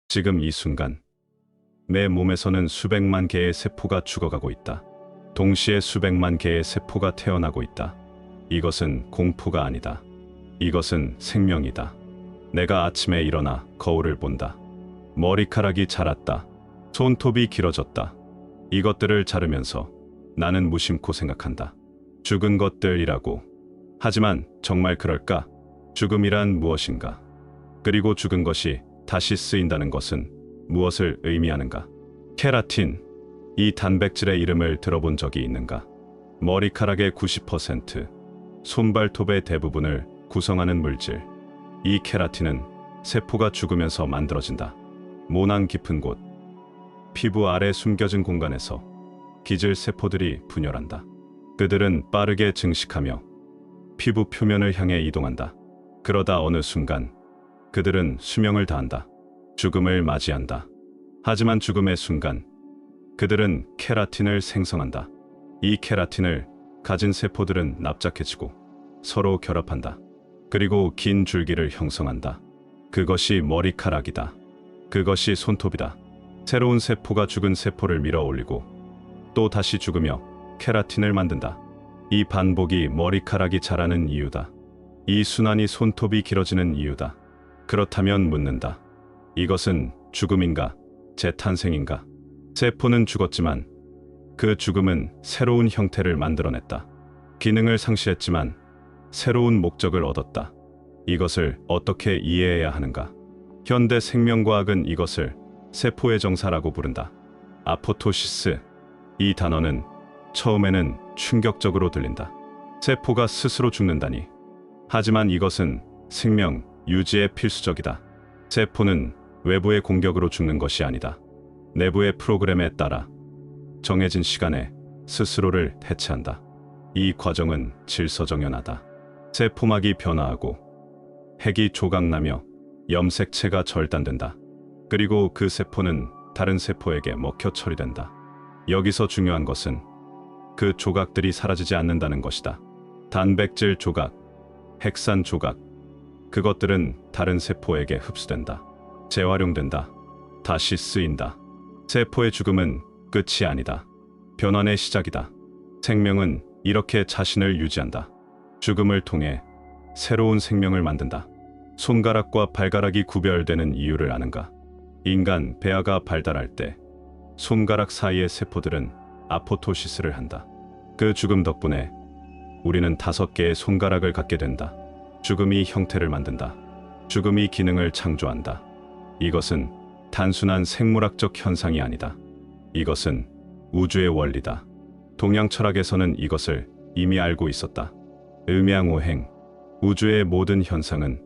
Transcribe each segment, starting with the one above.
지금 이 순간 내 몸에서는 수백만 개의 세포가 죽어가고 있다. 동시에 수백만 개의 세포가 태어나고 있다. 이것은 공포가 아니다. 이것은 생명이다. 내가 아침에 일어나 거울을 본다. 머리카락이 자랐다. 손톱이 길어졌다. 이것들을 자르면서 나는 무심코 생각한다. 죽은 것들이라고. 하지만 정말 그럴까? 죽음이란 무엇인가? 그리고 죽은 것이 다시 쓰인다는 것은 무엇을 의미하는가? 케라틴, 이 단백질의 이름을 들어본 적이 있는가? 머리카락의 90%, 손발톱의 대부분을 구성하는 물질. 이 케라틴은 세포가 죽으면서 만들어진다. 모낭 깊은 곳, 피부 아래 숨겨진 공간에서 기질 세포들이 분열한다. 그들은 빠르게 증식하며 피부 표면을 향해 이동한다. 그러다 어느 순간 그들은 수명을 다한다. 죽음을 맞이한다. 하지만 죽음의 순간 그들은 케라틴을 생성한다. 이 케라틴을 가진 세포들은 납작해지고 서로 결합한다. 그리고 긴 줄기를 형성한다. 그것이 머리카락이다. 그것이 손톱이다. 새로운 세포가 죽은 세포를 밀어 올리고 또 다시 죽으며 케라틴을 만든다. 이 반복이 머리카락이 자라는 이유다. 이 순환이 손톱이 길어지는 이유다. 그렇다면 묻는다. 이것은 죽음인가? 재탄생인가? 세포는 죽었지만 그 죽음은 새로운 형태를 만들어냈다. 기능을 상실했지만 새로운 목적을 얻었다. 이것을 어떻게 이해해야 하는가? 현대 생명과학은 이것을 세포의 정사라고 부른다. 아포토시스. 이 단어는 처음에는 충격적으로 들린다. 세포가 스스로 죽는다니. 하지만 이것은 생명 유지에 필수적이다. 세포는 외부의 공격으로 죽는 것이 아니다. 내부의 프로그램에 따라 정해진 시간에 스스로를 해체한다. 이 과정은 질서정연하다. 세포막이 변화하고 핵이 조각나며 염색체가 절단된다. 그리고 그 세포는 다른 세포에게 먹혀 처리된다. 여기서 중요한 것은 그 조각들이 사라지지 않는다는 것이다. 단백질 조각, 핵산 조각, 그것들은 다른 세포에게 흡수된다. 재활용된다. 다시 쓰인다. 세포의 죽음은 끝이 아니다. 변환의 시작이다. 생명은 이렇게 자신을 유지한다. 죽음을 통해 새로운 생명을 만든다. 손가락과 발가락이 구별되는 이유를 아는가? 인간 배아가 발달할 때 손가락 사이의 세포들은 아포토시스를 한다. 그 죽음 덕분에 우리는 5개의 손가락을 갖게 된다. 죽음이 형태를 만든다. 죽음이 기능을 창조한다. 이것은 단순한 생물학적 현상이 아니다. 이것은 우주의 원리다. 동양 철학에서는 이것을 이미 알고 있었다. 음양오행. 우주의 모든 현상은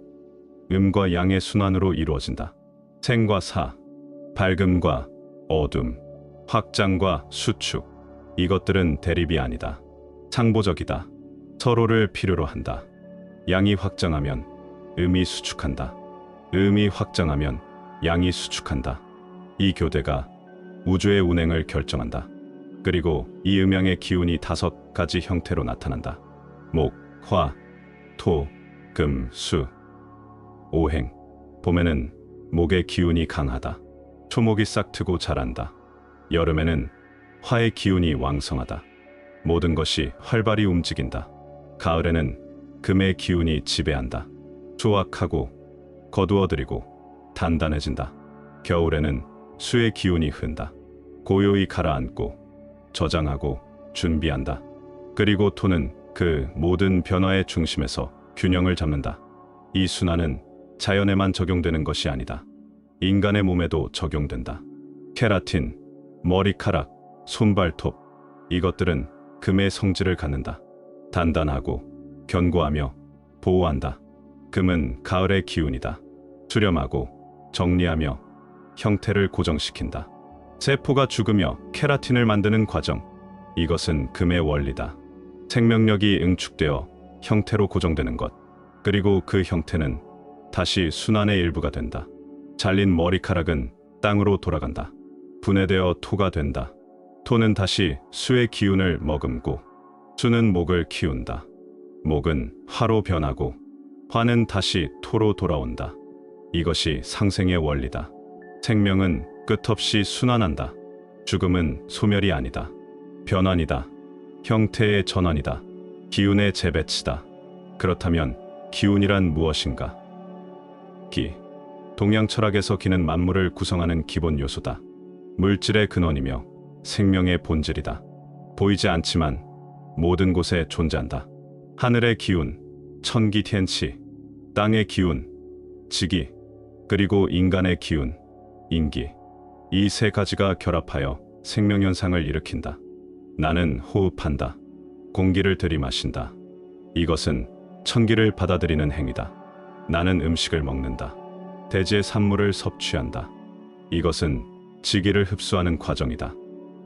음과 양의 순환으로 이루어진다. 생과 사, 밝음과 어둠, 확장과 수축. 이것들은 대립이 아니다. 상보적이다. 서로를 필요로 한다. 양이 확장하면 음이 수축한다. 음이 확장하면 양이 수축한다. 이 교대가 우주의 운행을 결정한다. 그리고 이 음양의 기운이 5가지 형태로 나타난다. 목, 화, 토, 금, 수. 오행. 봄에는 목의 기운이 강하다. 초목이 싹트고 자란다. 여름에는 화의 기운이 왕성하다. 모든 것이 활발히 움직인다. 가을에는 금의 기운이 지배한다. 수확하고 거두어들이고 단단해진다. 겨울에는 수의 기운이 흔다. 고요히 가라앉고 저장하고 준비한다. 그리고 토는 그 모든 변화의 중심에서 균형을 잡는다. 이 순환은 자연에만 적용되는 것이 아니다. 인간의 몸에도 적용된다. 케라틴, 머리카락, 손발톱, 이것들은 금의 성질을 갖는다. 단단하고 견고하며 보호한다. 금은 가을의 기운이다. 수렴하고 정리하며 형태를 고정시킨다. 세포가 죽으며 케라틴을 만드는 과정, 이것은 금의 원리다. 생명력이 응축되어 형태로 고정되는 것, 그리고 그 형태는 다시 순환의 일부가 된다. 잘린 머리카락은 땅으로 돌아간다. 분해되어 토가 된다. 토는 다시 수의 기운을 머금고 수는 목을 키운다. 목은 화로 변하고 화는 다시 토로 돌아온다. 이것이 상생의 원리다. 생명은 끝없이 순환한다. 죽음은 소멸이 아니다. 변환이다. 형태의 전환이다. 기운의 재배치다. 그렇다면 기운이란 무엇인가? 기. 동양 철학에서 기는 만물을 구성하는 기본 요소다. 물질의 근원이며 생명의 본질이다. 보이지 않지만 모든 곳에 존재한다. 하늘의 기운, 천기 텐치, 땅의 기운, 지기, 그리고 인간의 기운, 인기. 이 세 가지가 결합하여 생명현상을 일으킨다. 나는 호흡한다. 공기를 들이마신다. 이것은 천기를 받아들이는 행위다. 나는 음식을 먹는다. 대지의 산물을 섭취한다. 이것은 지기를 흡수하는 과정이다.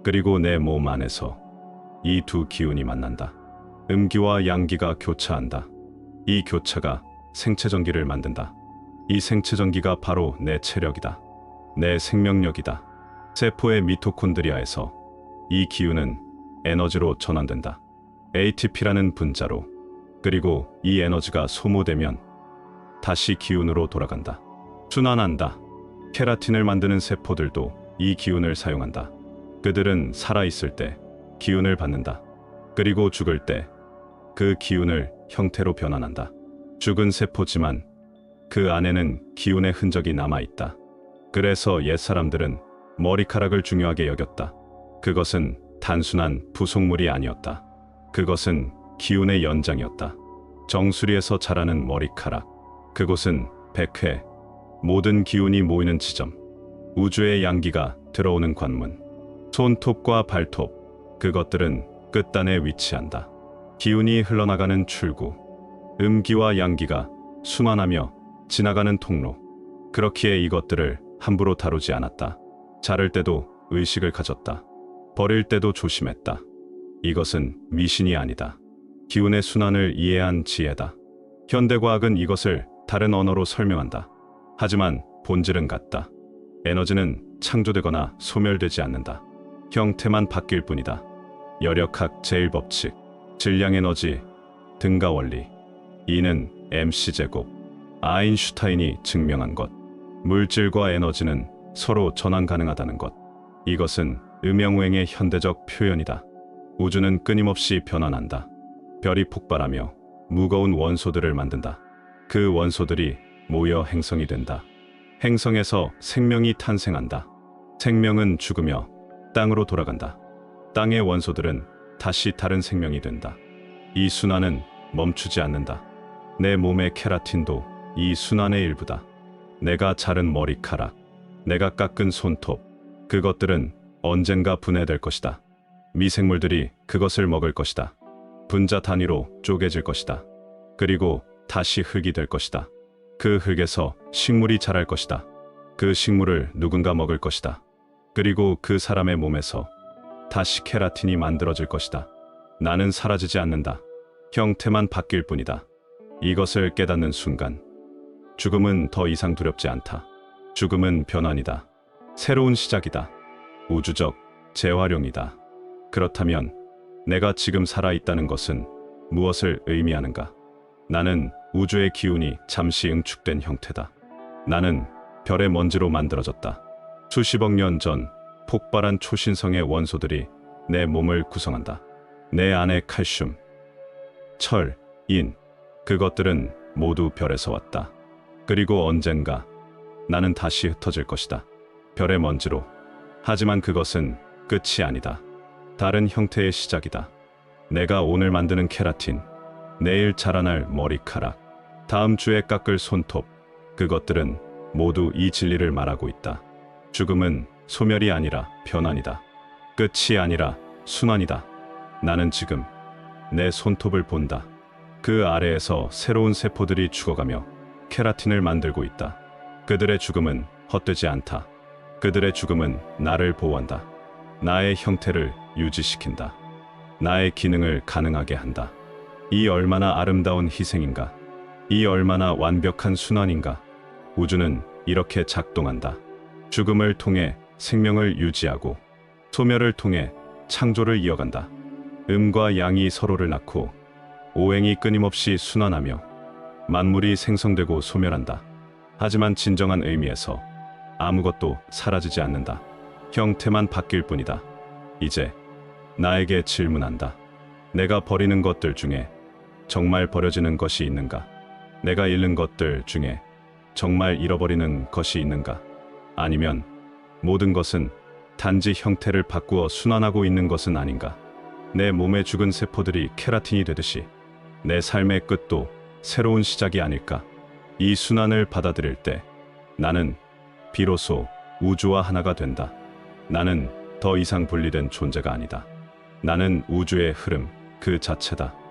그리고 내 몸 안에서 이 두 기운이 만난다. 음기와 양기가 교차한다. 이 교차가 생체전기를 만든다. 이 생체전기가 바로 내 체력이다. 내 생명력이다. 세포의 미토콘드리아에서 이 기운은 에너지로 전환된다. ATP라는 분자로. 그리고 이 에너지가 소모되면 다시 기운으로 돌아간다. 순환한다. 케라틴을 만드는 세포들도 이 기운을 사용한다. 그들은 살아있을 때 기운을 받는다. 그리고 죽을 때 그 기운을 형태로 변환한다. 죽은 세포지만 그 안에는 기운의 흔적이 남아있다. 그래서 옛사람들은 머리카락을 중요하게 여겼다. 그것은 단순한 부속물이 아니었다. 그것은 기운의 연장이었다. 정수리에서 자라는 머리카락. 그곳은 백회, 모든 기운이 모이는 지점. 우주의 양기가 들어오는 관문. 손톱과 발톱. 그것들은 끝단에 위치한다. 기운이 흘러나가는 출구. 음기와 양기가 순환하며 지나가는 통로. 그렇기에 이것들을 함부로 다루지 않았다. 자를 때도 의식을 가졌다. 버릴 때도 조심했다. 이것은 미신이 아니다. 기운의 순환을 이해한 지혜다. 현대과학은 이것을 다른 언어로 설명한다. 하지만 본질은 같다. 에너지는 창조되거나 소멸되지 않는다. 형태만 바뀔 뿐이다. 열역학 제1법칙, 질량에너지, 등가원리. 이는 mc제곱, 아인슈타인이 증명한 것. 물질과 에너지는 서로 전환 가능하다는 것. 이것은 음영우행의 현대적 표현이다. 우주는 끊임없이 변환한다. 별이 폭발하며 무거운 원소들을 만든다. 그 원소들이 모여 행성이 된다. 행성에서 생명이 탄생한다. 생명은 죽으며 땅으로 돌아간다. 땅의 원소들은 다시 다른 생명이 된다. 이 순환은 멈추지 않는다. 내 몸의 케라틴도 이 순환의 일부다. 내가 자른 머리카락, 내가 깎은 손톱, 그것들은 언젠가 분해될 것이다. 미생물들이 그것을 먹을 것이다. 분자 단위로 쪼개질 것이다. 그리고 다시 흙이 될 것이다. 그 흙에서 식물이 자랄 것이다. 그 식물을 누군가 먹을 것이다. 그리고 그 사람의 몸에서 다시 케라틴이 만들어질 것이다. 나는 사라지지 않는다. 형태만 바뀔 뿐이다. 이것을 깨닫는 순간 죽음은 더 이상 두렵지 않다. 죽음은 변환이다. 새로운 시작이다. 우주적 재활용이다. 그렇다면 내가 지금 살아있다는 것은 무엇을 의미하는가? 나는 우주의 기운이 잠시 응축된 형태다. 나는 별의 먼지로 만들어졌다. 수십억 년 전 폭발한 초신성의 원소들이 내 몸을 구성한다. 내 안에 칼슘, 철, 인, 그것들은 모두 별에서 왔다. 그리고 언젠가 나는 다시 흩어질 것이다. 별의 먼지로. 하지만 그것은 끝이 아니다. 다른 형태의 시작이다. 내가 오늘 만드는 케라틴, 내일 자라날 머리카락, 다음 주에 깎을 손톱, 그것들은 모두 이 진리를 말하고 있다. 죽음은 소멸이 아니라 변환이다. 끝이 아니라 순환이다. 나는 지금 내 손톱을 본다. 그 아래에서 새로운 세포들이 죽어가며 케라틴을 만들고 있다. 그들의 죽음은 헛되지 않다. 그들의 죽음은 나를 보호한다. 나의 형태를 유지시킨다. 나의 기능을 가능하게 한다. 이 얼마나 아름다운 희생인가? 이 얼마나 완벽한 순환인가? 우주는 이렇게 작동한다. 죽음을 통해 생명을 유지하고 소멸을 통해 창조를 이어간다. 음과 양이 서로를 낳고 오행이 끊임없이 순환하며 만물이 생성되고 소멸한다. 하지만 진정한 의미에서 아무것도 사라지지 않는다. 형태만 바뀔 뿐이다. 이제 나에게 질문한다. 내가 버리는 것들 중에 정말 버려지는 것이 있는가? 내가 잃는 것들 중에 정말 잃어버리는 것이 있는가? 아니면 모든 것은 단지 형태를 바꾸어 순환하고 있는 것은 아닌가? 내 몸의 죽은 세포들이 케라틴이 되듯이 내 삶의 끝도 새로운 시작이 아닐까? 이 순환을 받아들일 때 나는 비로소 우주와 하나가 된다. 나는 더 이상 분리된 존재가 아니다. 나는 우주의 흐름 그 자체다.